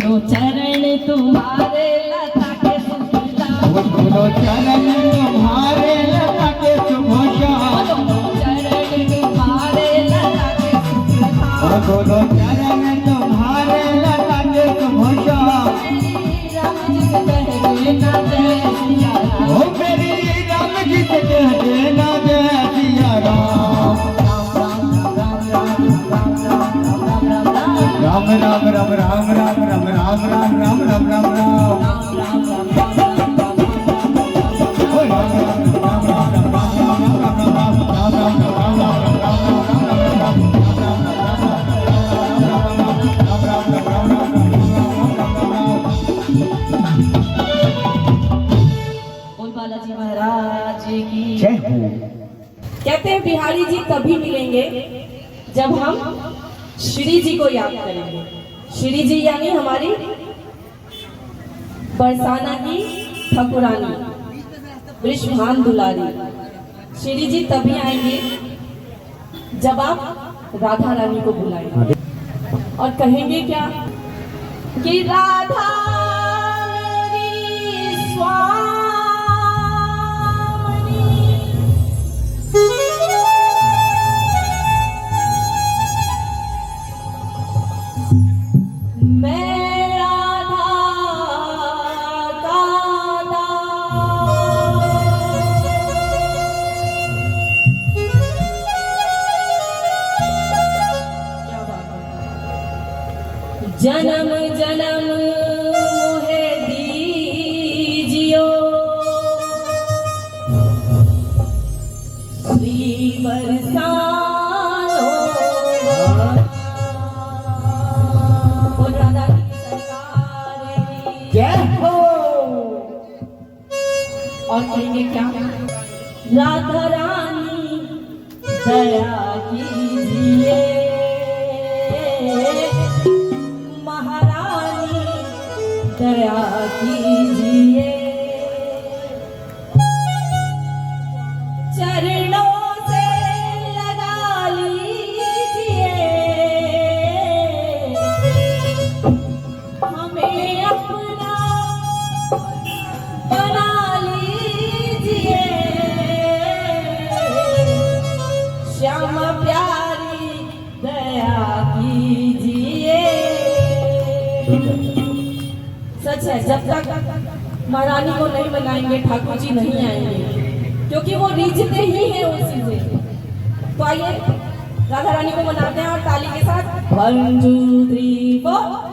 दोनों चरण तुम्हारे लता के सुखदाम। वो दोनों चरण तुम्हारे लता के सुखदाम। दोनों चरण तुम्हारे लता के सुखदाम। वो दोनों चरण तुम्हारे लता के सुखदाम। ओ मेरी राम जी से कह देना जय सिया राम। राम राम राम राम राम राम राम राम राम राम राम राम। ओ राम राम राम राम राम राम राम राम राम बोल बालाजी महाराज की जय हो। कहते हैं बिहारी जी तभी मिलेंगे जब हम श्री जी को याद करेंगे। श्री जी यानी हमारी बरसाना की ठकुरानी वृषभान दुलारी। श्री जी तभी आएंगे जब आप राधा रानी को बुलाएंगे और कहेंगे क्या कि राधा मेरी स्वामी। मैं राधा का क्या बात है। जन्म जन्म मोहे दीजियो श्री बरसानो। बोल राधा की सरकार की जय हो। और कहेंगे क्या राधा रानी दया कीजिए महारानी दया कीजिए चरणों से लगा लीजिए हमें अपना बना लीजिए श्यामा प्यारी दया कीजिए। सच है जब तक महारानी को नहीं मनाएंगे ठाकुर जी नहीं आएंगे क्योंकि वो रीझते ही हैं उसी से। तो आइए राधा रानी को मनाते हैं और ताली के साथ 1 2 3 4।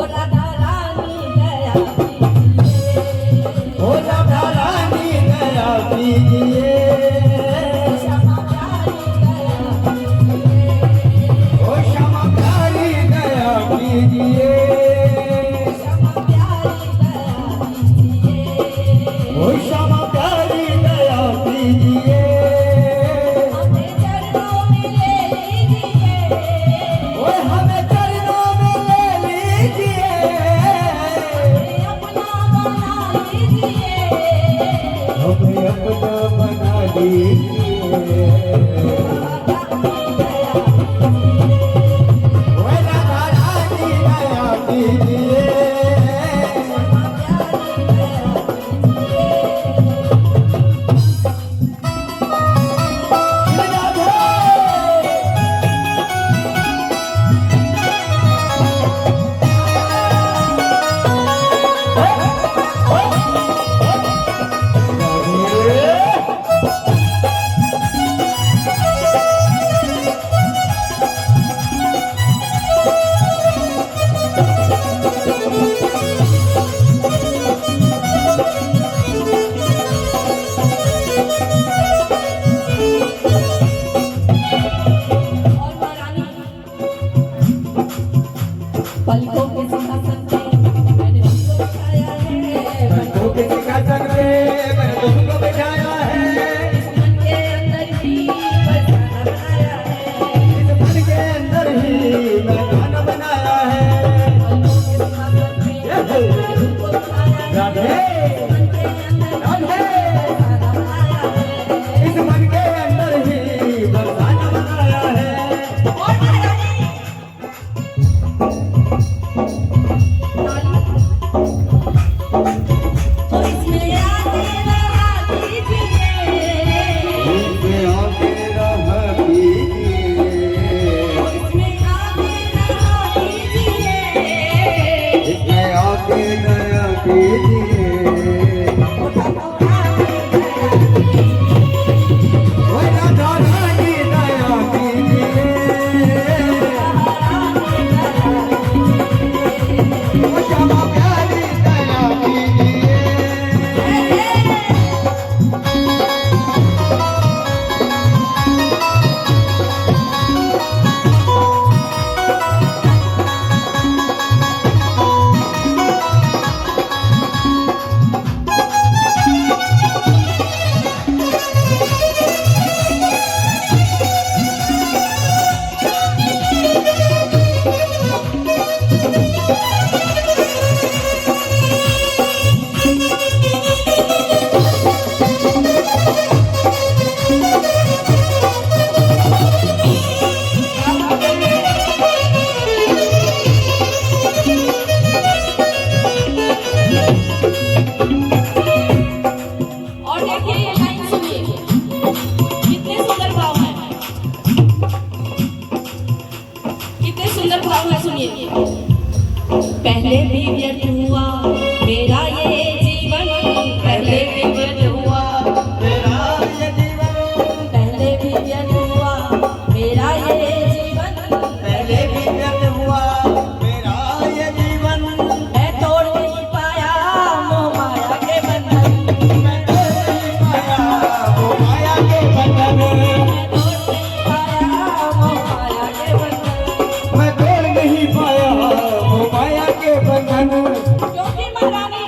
राधा रानी दया पलकों के सिंहासन पे मैंने तुमको बिठाया है, पलकों के सिंहासन पे मैंने तुमको बिठाया है, इस मन के अंदर ही बसाना बनाया है, इस मन के अंदर ही मैं गाना बनाया है। पलकों के सिंहासन पे मैंने तुमको बिठाया है, राधे इस मन के अंदर ही बसाना बनाया है। इस मन के अंदर ही बरसाना बनाया है। और महारानी तो इसमें आके रहा कीजिए, इसमें आके रहा कीजिए, इसमें आके रहा कीजिए, इसमें आके नया कीजिए। ओ राधा रानी नया कीजिए, ओ श्यामा प्यारी नया कीजिए। और देखिए ये लाइन सुनिए, कितने सुंदर भाव है, कितने सुंदर भाव है, सुनिए। पहले भी व्यर्थ हुआ मेरा ये जीवन, पहले भी व्यर्थ हुआ, मेरा ये जीवन पहले भी व्यर्थ हुआ मेरा ये जीवन, पहले भी व्यर्थ हुआ, मेरा ये जीवन। मैं तोड़ नहीं पाया मोह माया के बंधन, मैं तोड़ नहीं पाया वो माया के बंधन, मैं तोड़ नहीं पाया मोह माया के बंधन। मैं तोड़ नहीं पाया वो माया के बंधन। क्योंकि महारानी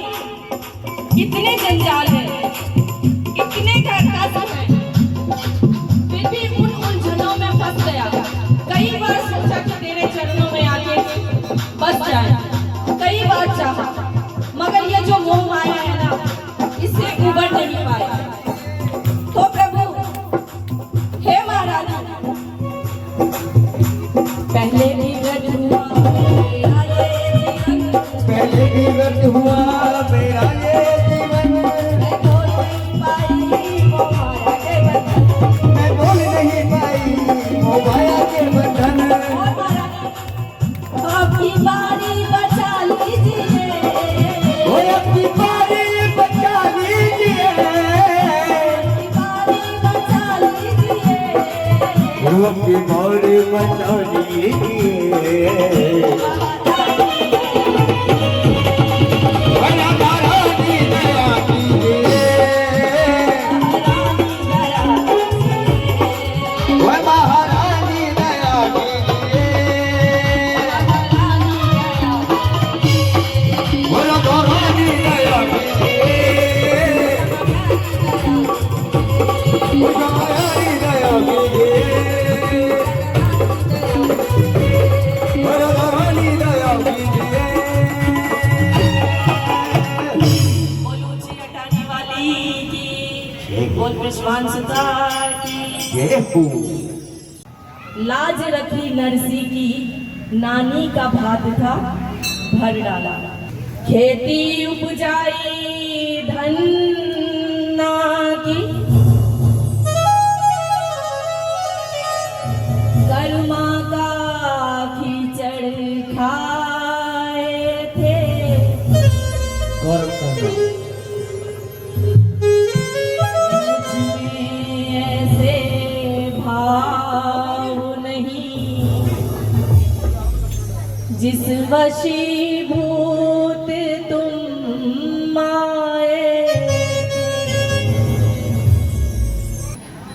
इतने जंजाल है, इतने करकस है, फिर भी उन उलझनों में फंस गया। कई बार सोचा कि तेरे चरणों में आके बस जाए, कई बार चाहा, मगर ये जो मोह माया है ना, इससे उबर नहीं पाया। तो प्रभु, हे महारानी, पहले भी व्यर्थ हुआ मेरा ये जीवन, पहले भी व्यर्थ हुआ मेरा ये जीवन, मैं तोड़ नहीं पाई वो माया के बंधन। मैं तोड़ नहीं पाई वो माया के बंधन। और महारानी, आपकी बारी बचा लीजिए, वो अपनी बारी बचा लीजिए, आपकी बारी बचा लीजिए, वो अपनी बारी बचा लीजिए। राधा रानी दया कीजिए, वो महारानी दया कीजिए, वो राधा रानी दया कीजिए, वो महारानी दया कीजिए, वो राधा रानी दया कीजिए। बोलो जी हटाने वाली की, बोल विश्वान सुता की। ये हो लाज रखी नरसी की, नानी का भात था भर डाला, खेती उपजाई धन ना की, कर्मा का खिचड़ खाए थे, गौरव करना। मुझमें ऐसे भाव नहीं जिस वशीभूत तुम आए।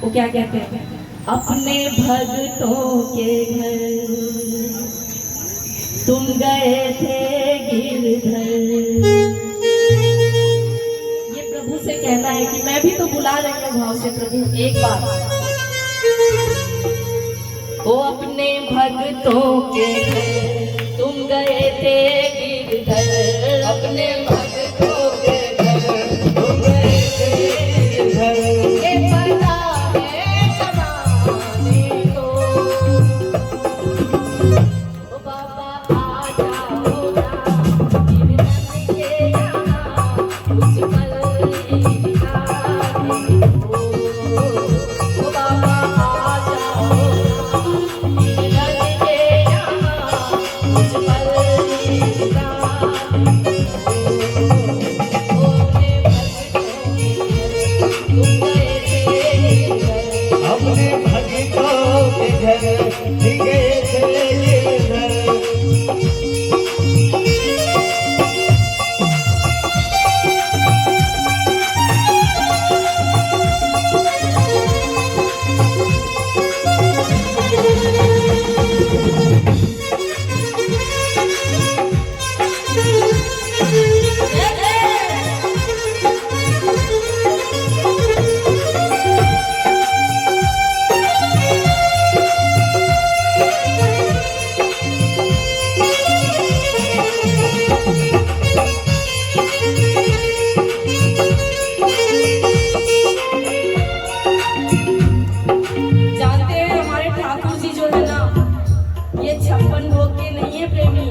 वो क्या कहते हैं, अपने भक्तों के घर तुम गए थे गिरधर। ये प्रभु से कहना है कि मैं भी तो बुला रही हूँ भाव से प्रभु एक बार। वो अपने भक्तों के घर तुम गए थे गिरधर, अपने भक्तों के घर तुम गए थे गिरधर। ये पता है जमाने को, ओ बाबा आ जाओ ना गिरधर के यहाँ, कुछ पल बिता दो। ओ बाबा आ जाओ ना गिरधर के यहाँ, कुछ पल बिता दो। ओ अपने भक्तों के घर तुम गए थे गिरधर, अपने भक्तों के घर गए थे गिरधर। जानते हैं हमारे ठाकुर जी जो है ना, ये 56 भोग के नहीं है प्रेमी।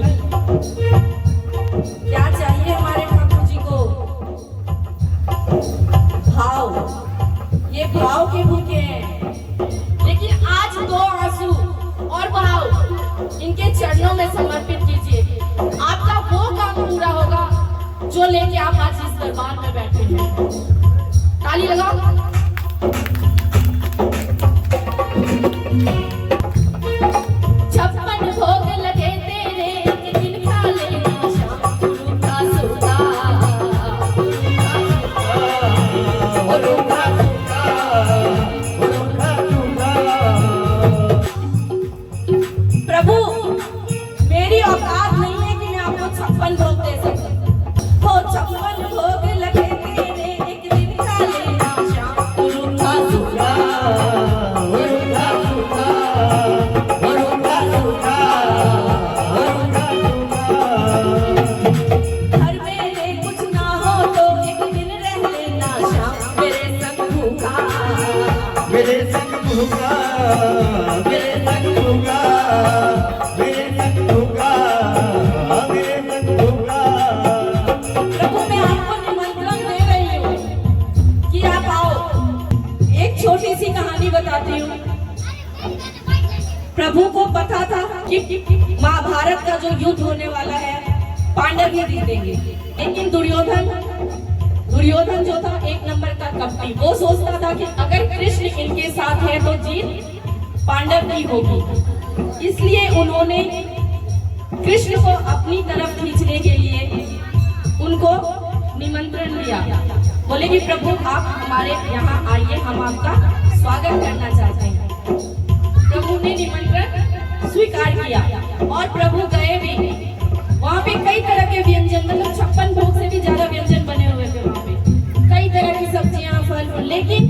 क्या चाहिए हमारे ठाकुर जी को? भाव। ये भाव के भूखे हैं। लेकिन आज 2 आंसू और भाव इनके चरणों में समर्पित कीजिए। आपका वो काम पूरा होगा जो लेके आप आज इस दरबार में बैठे हैं। ताली लगाओ। छप्पन भोग लगे तेरे, एक दिन खा लेना शाम, गुरु का सुधा, गुरु का प्रभु मेरी औकात नहीं है कि मैं आपको 56 भोग दे सकूं। हो 56 भोग लगे तेरे, एक दिन खा लेना शाम, गुरु का सुधा, गुरु का सुधा, गुरु का सुधा, गुरु का सुधा। घर मेरे कुछ ना हो तो एक दिन रह लेना शाम, मेरे संग भूखा, मेरे संग भूखा, मेरे संग भूखा, मेरे संग भूखा, मेरे संग भूखा। प्रभु मैं आपको निमंत्रण दे रही हूँ कि आप आओ। एक छोटी सी कहानी बताती हूँ। प्रभु को पता था कि महाभारत का जो युद्ध होने वाला है पांडव ही जीतेंगे, लेकिन दुर्योधन जो था 1 नंबर का कपटी, वो सोचता था कि अगर कृष्ण इनके साथ है तो जीत पांडव की होगी। इसलिए उन्होंने कृष्ण को अपनी तरफ खींचने के लिए उनको निमंत्रण दिया। बोले कि प्रभु आप हमारे यहाँ आइए, हम आपका स्वागत करना चाहते हैं। प्रभु ने निमंत्रण स्वीकार किया और प्रभु गए भी। वहाँ पे कई तरह के व्यंजन, मतलब 56 भोग से भी ज्यादा व्यंजन बने हुए थे। वहाँ पे कई तरह की सब्जियां, फल, लेकिन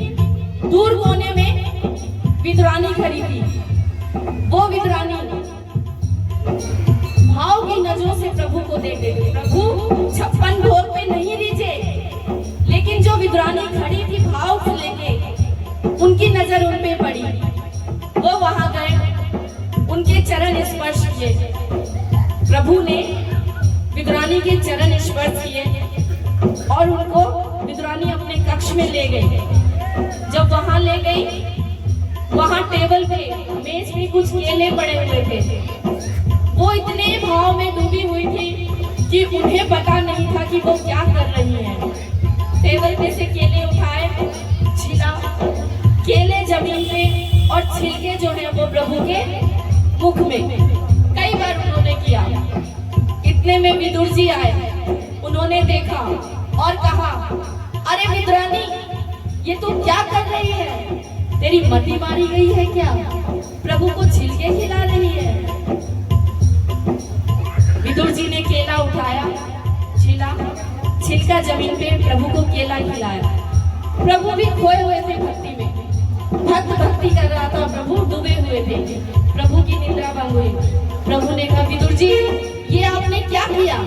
दूर कोने में विद्वानी खड़ी थी। वो विद्वानी भाव की नजरों से प्रभु को देख रही थी। प्रभु 56 भोग पे नहीं रीझे, लेकिन जो विद्वानी खड़ी थी भाव को लेके, उनकी नजर उन पे पड़ी। वो वहां गए, उनके चरण स्पर्श किए। प्रभु ने विद्वानी के चरण स्पर्श किए और उनको विद्वानी अपने कक्ष में ले गई। जब वहां ले गई, वहां टेबल पे, मेज पे कुछ केले पड़े हुए थे। वो इतने भाव में डूबी हुई थी कि उन्हें पता नहीं था कि वो क्या कर रही हैं। टेबल पे से केले उठाए, छिला, केले जमीन पे और छिलके जो है वो प्रभु के मुख में। कई बार उन्होंने किया। इतने में विदुर जी आए, उन्होंने देखा और कहा, अरे विद्रानी, ये तू क्या कर रही है? तेरी मति मारी गई है क्या? प्रभु को छिलके खिला रही है। विदुर जी ने केला उठाया, छिला, छिलका जमीन पे प्रभु को केला खिलाया। प्रभु भी खोए हुए थे भक्ति में, भक्त भक्ति कर रहा था, प्रभु डूबे हुए थे। प्रभु की निद्रा भंग हुई। प्रभु ने कहा, विदुर जी ये आपने क्या किया?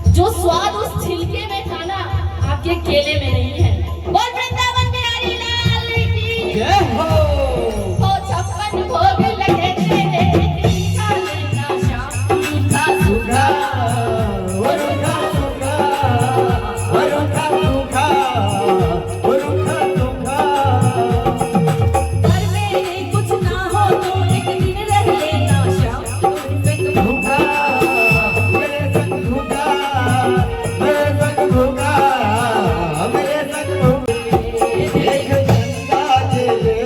जो स्वाद उस छिलके में था ना, आपके केले में नहीं है। बोल वृंदावन बिहारी लाल की जय हो। हो 56 भोग लगे तेरे, तीखा लेना श्याम, तीखा सूखा, वरुखा सुखा, वरुखा सुखा, वरुखा सुखा। घर में कुछ ना हो तो एक दिन रह लेना श्याम, संग भूखा, मेरे संग भूखा, मेरे संग भूखा, मेरे संग भूखा। एक चंदा चले,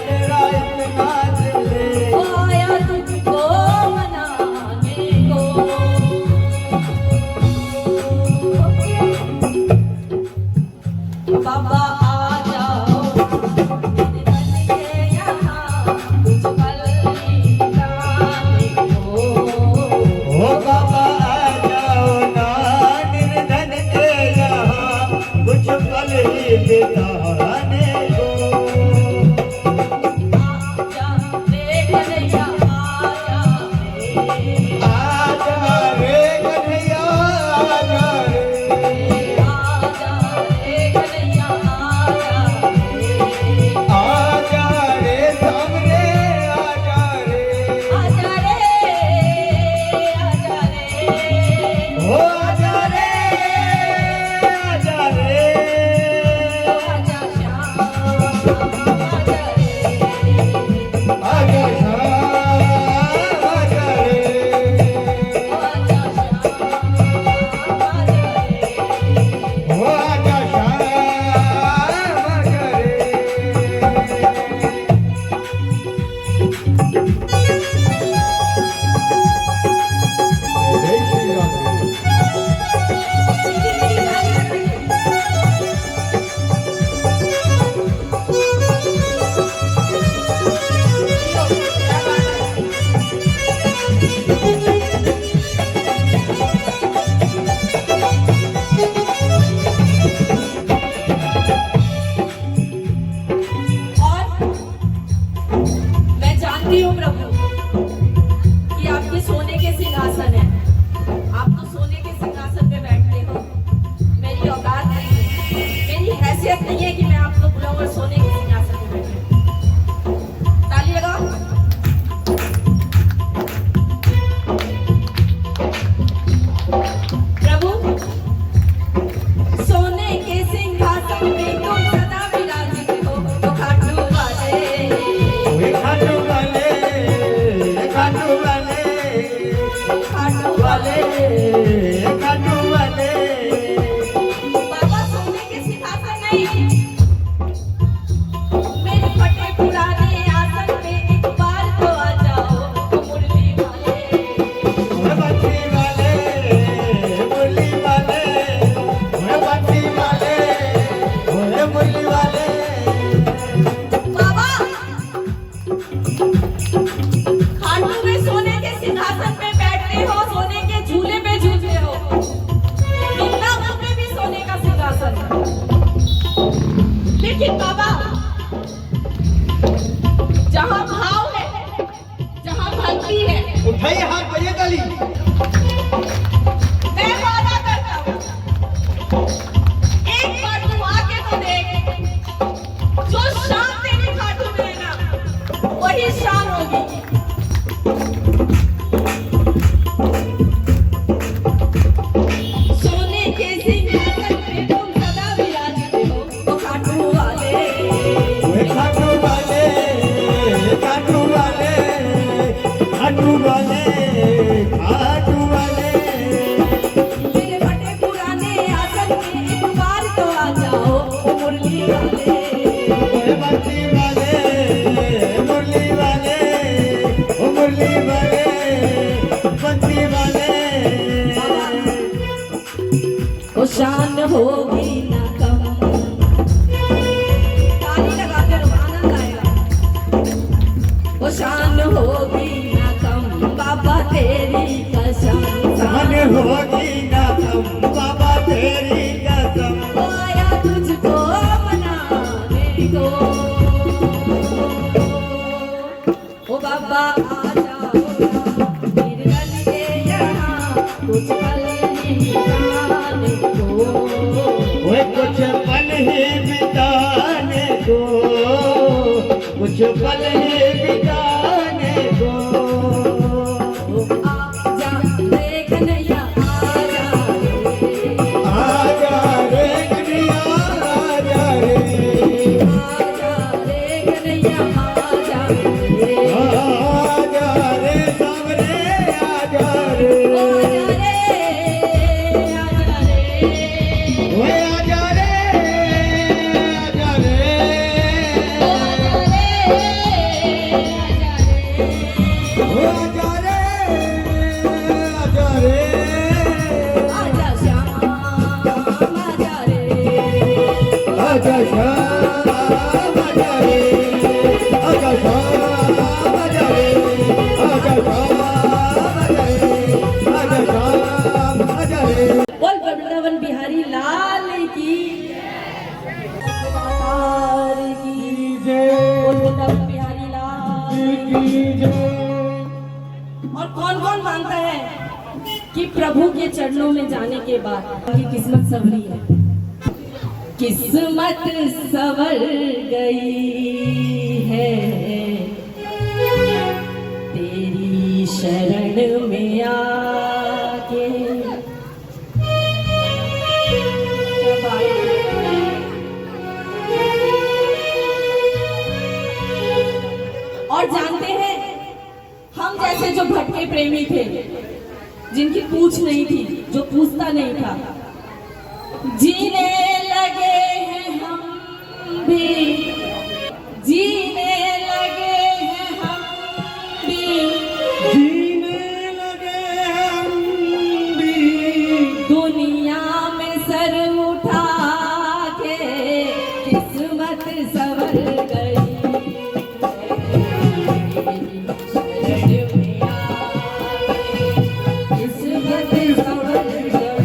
तेरा इतना चले। आया तुझको मनाने को। बाबा आ जाओ बन के यहाँ, कुछ पल बिताने को। ओ बाबा आ जाओ ना निर्धन के यहाँ, कुछ पल ही बिताने को। आजा रे कन्हैया, आजा रे, आजा रे कन्हैया, आजा रे। आजा रे कन्हैया, आजा रे। आजा रे सामने, आजा रे। आजा रे, आजा रे। ओ आजा रे, आजा रे। आजा श्याम, आजा रे। आजा श्याम, आजा रे। आजा श्याम, आजा रे। ओ आजा श्याम, आजा रे। जय श्री राम। और मैं जानती हूँ प्रभु कि आपके सोने के सिंहासन है। आप तो सोने के सिंहासन पे बैठते हो। मेरी औकात नहीं है, मेरी हैसियत नहीं है कि मैं आपको बुलाऊं और सोने के सिंहासन पे बैठे। ताली लगाओ। प्रभु सोने के सिंहासन पे तुम सदा विराजित हो, तो खाटू वाले, ओए खाटू वाले, खाटू वाले, खाटू वाले, खाटू वाले। बाबा सोने के सिंहासन नहीं, मेरे फटे पुराने आसन पे एक बार तो आ जाओ, मुरली वाले। ओए बत्ती वाले, मुरली वाले, ओए बत्ती वाले, ओए मुरली वाले। बाबा खाटू में सोने के सिंहासन पे बैठते हो, सोने के झूले पे झूलते हो। वृंदावन में भी सोने का सिंहासन है। लेकिन बाबा जहाँ भाव है, जहाँ भक्ति है, उठाइए हाथ भैया ताली। मैं वादा करता हूँ, एक बार तू आके तो देख, जो शान तेरी खाटू में है ना, वही शान होगी। सोने के सिंहासन पे तुम सदा विराजित हो, तो खाटू वाले, ओए खाटू वाले, खाटू वाले, खाटू वाले, खाटू वाले। मेरे फटे पुराने आसन पे एक बार तो आ जाओ, मुरली वाले। ओए बत्ती वाले, मुरली वाले, ओ मुरली वाले, बत्ती वाले। वो शान होगी ना कम। ताली लगाते रहो, आनंद आएगा। वो शान होगी ना कम, बाबा तेरी कसम। कुछ पल ही बिताने को, ओए कुछ पल ही बिताने को, कुछ पल ही बिताने को। आजा रे कन्हैया आजा रे, आजा रे कन्हैया आजा रे, आजा रे कन्हैया आजा रे, आजा रे सावरे आजा रे, आजा रे ओए आजा रे आजा रे, ओ आजा रे आजा रे, आजा श्याम आजा रे, आजा श्याम आजा रे, आजा श्याम आजा रे, आजा श्याम आजा रे, आजा श्याम आजा रे। बोल वृंदावन बिहारी लाल की लाल की बोल वृंदावन बिहारी लाल। और कौन कौन मानता है कि प्रभु के चरणों में जाने के बाद उनकी किस्मत संवरी है? किस्मत संवर गई है तेरी शरण में आके। और जानते हैं हम जैसे जो भटके प्रेमी थे, जिनकी पूछ नहीं थी, जो पूछता नहीं था, जीने लगे हैं हम भी, जीने लगे हैं हम भी, जीने लगे हम भी, दुनिया में सर उठा के किस्मत संवर गई। किस्मत संवर गई।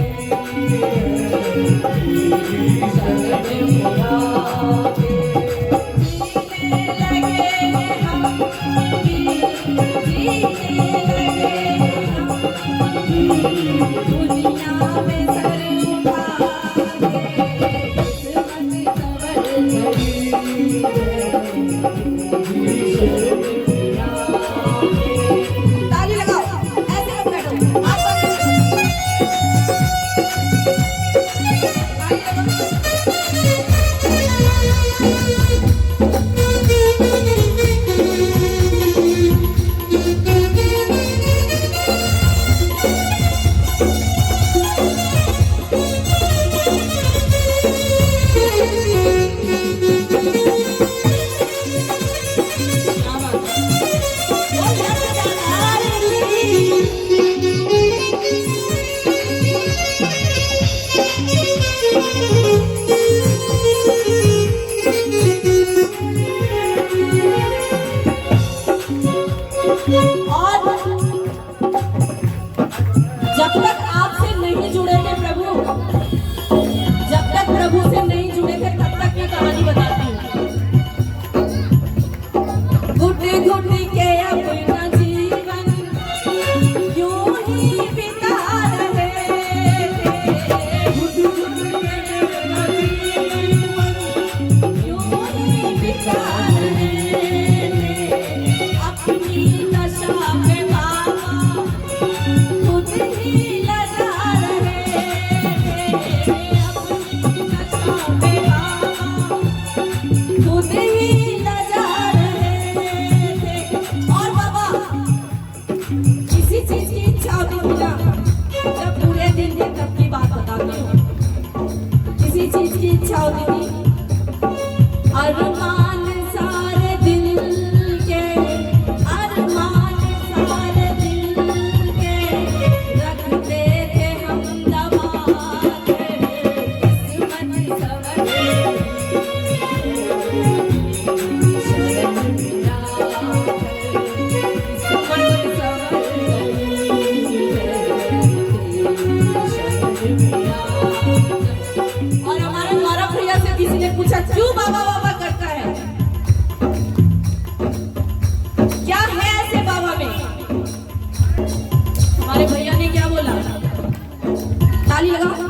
ताली लगाओ।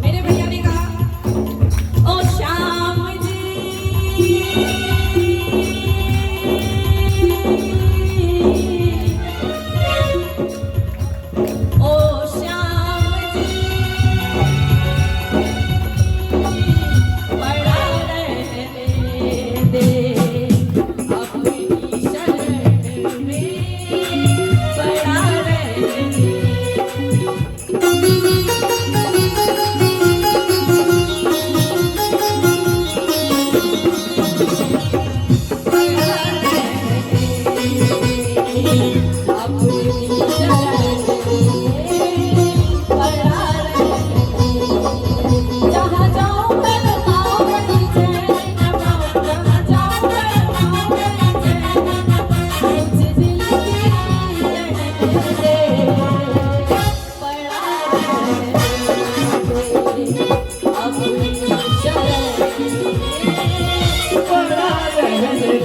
मेरे भैया ने कहा ओ श्याम जी, ओ श्याम जी, बड़ा रहने दे अपनी शरण में, बड़ा रहने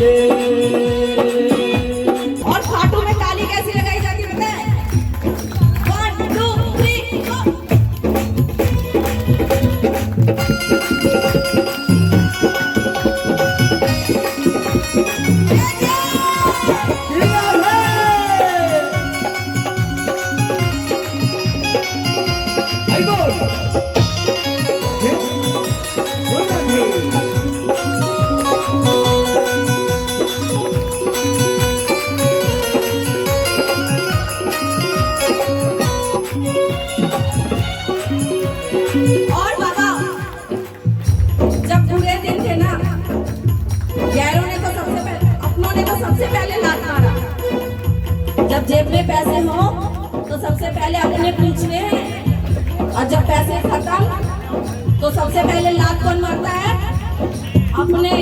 दे। और खाटू में ताली कैसी लगाई जाती है बताएं? 1 2 3 4। और बाबा, जब पूरे दिन थे ना, गैरों ने तो सबसे पहले, अपनों ने तो सबसे पहले लात मारा। जब जेब में पैसे हो तो सबसे पहले अपने पूछने हैं, और जब पैसे खत्म तो सबसे पहले लात कौन मारता है? अपने।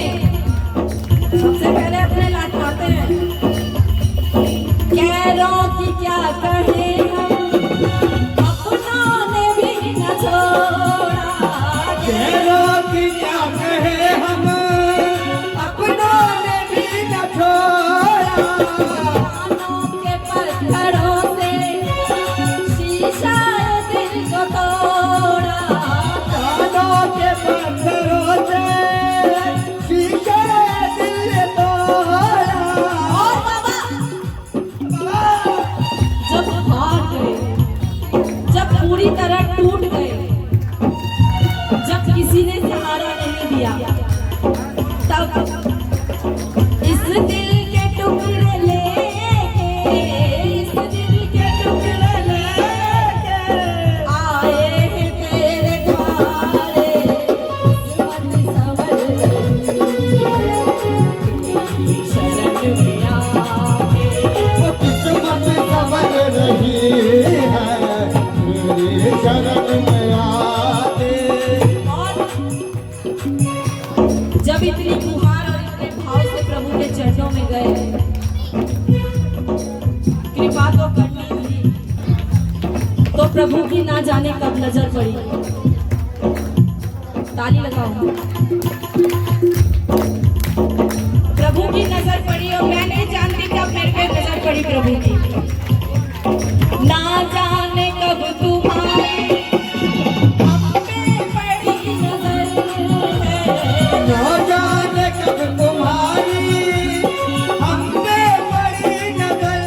सबसे पहले अपने लात मारते हैं। गैरों की क्या कहे हम, अपनों ने भी न छोड़ा। गैरों की क्या कहे हम, अपनों ने भी न छोड़ा। कानों के पत्थरों से शीशा दिल को तोड़ा। कानों के पत्थरों से शीशे दिल तोड़ा। और बाबा, जब हार गए, जब पूरी तरह टूट गए, जब किसी ने सहारा नहीं दिया, तब इस दिल के टुकड़े लेके, इस दिल के टुकड़े लेके आए हैं तेरे द्वारे। किस्मत संवर शरण में आके। वो किस्मत संवर रही है मेरी शरण में आके। और जब इतनी गुहार और इतने भाव से प्रभु के चरणों में गए, कृपा तो करनी थी, तो प्रभु की ना जाने कब नजर पड़ी। ताली लगाओ। प्रभु की नजर पड़ी, और मैं नहीं जानती कब मेरे पे नजर पड़ी प्रभु की। ना जाने कब तुम्हारी हम पे पड़ी नजर है। न जाने कब तुम्हारी हम पे बड़ी नजर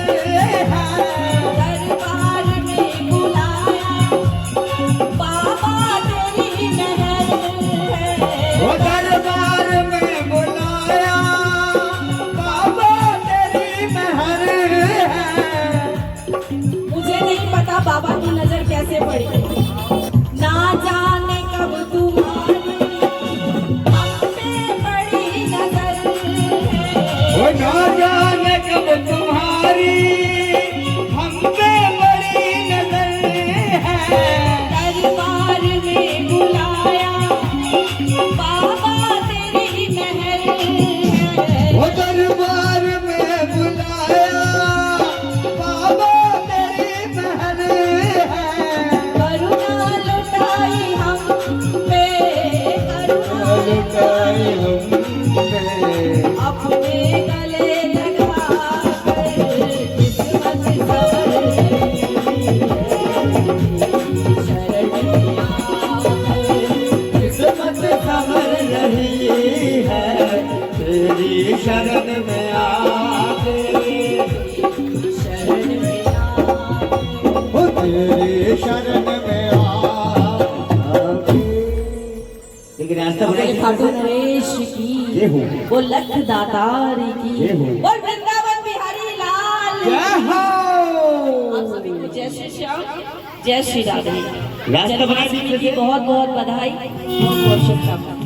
है। दरबार में बुलाया बाबा तेरी महर है। वो दरबार में बुलाया बाबा तेरी महर है। जय हो। वो लख दातार की, जय हो। बोल वृंदावन बिहारी लाल जय हो। आप सभी को जय श्री श्याम, जय श्री राधे। रास्ता बना दीजिए। बहुत बहुत बधाई, बहुत बहुत शुभकामनाएं।